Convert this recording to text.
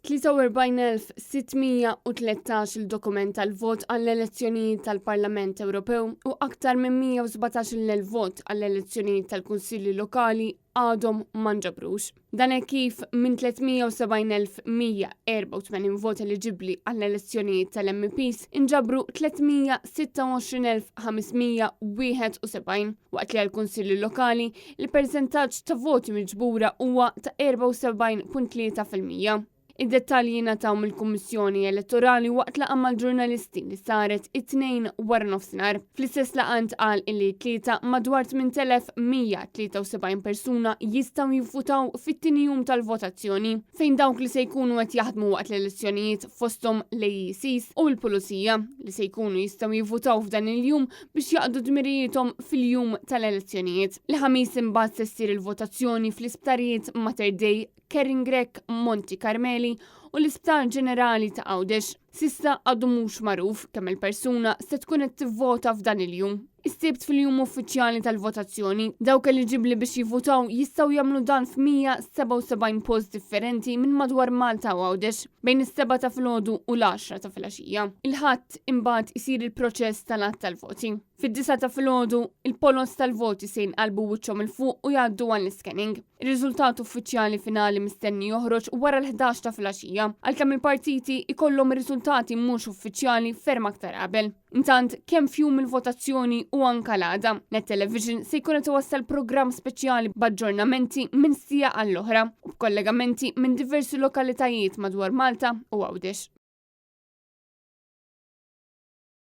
43,613 il-dokument tal-vot għall-elezzjonijiet tal-Parlament Ewropew u aktar minn 117,000 vot għall-elezzjonijiet tal-Kunsilli Lokali għadhom ma nġabrux. Dan hekk kif minn 370,184 vot eliġibbli għall-elezzjonijiet tal-MPs inġabru 326,571 waqt li għall-Kunsilli Lokali il-perżentaġġ ta' voti miġbura huwa ta' 74.3%. Id-dettalji nataw mill-Kummissjoni Elettorali waqt laqgħa mal-ġurnalisti li saret it-tnejn wara nofsinhar. Fl-istess laqgħa ntqal illi tlieta madwar 8,173 persuna jistgħu jivvutaw fit-tieni jum tal-votazzjoni fejn dawk li se jkunu qed jaħdmu waqt l-elezzjonijiet fosthom l-AECs u l-Pulizija li se jkunu jistgħu jivvutaw f'dan il-jum biex jaqdu dmirijietom fil-jum tal-elezzjonijiet. L-ħamis imbagħad se ssir il-votazzjoni fl-isptarijiet Mater Dei, Keringrek, Monti Karmeli u l-Isptar Ġenerali ta' Għawdex. Sissa għadu mhux magħruf kemm il-persuna se tkun qed tivvota f'dan il-jum. Is-sibt fil-jum uffiċjali tal-votazzjoni, dawk eliġibbli biex jivvutaw jistgħu jagħmlu dan f'177 post differenti minn madwar Malta u Għawdex bejn is-7 ta' filgħodu u l-10 ta' filgħaxija. Il-ħadd imbagħad isir il-proċess tal-att tal-voti. Fid-9 ta' filgħodu, il-polos tal-voti se jinqalbu wiċċhom il fuq u jgħaddu għall-iscanning. Ir-riżultat uffiċjali finali mistenni joħroġ wara l-11 ta' filgħaxija, għalkemm il-partiti ikollhom ir-riżultati mhux uffiċjali ferm aktar qabel. Intant kemm fjum il-votazzjoni u anke l-għada, Net Television se jkun qed iwassal programm speċjali b'aġġornamenti minn sija għall-oħra u b'kollegamenti minn diversi lokalitajiet madwar Malta u Għawdex.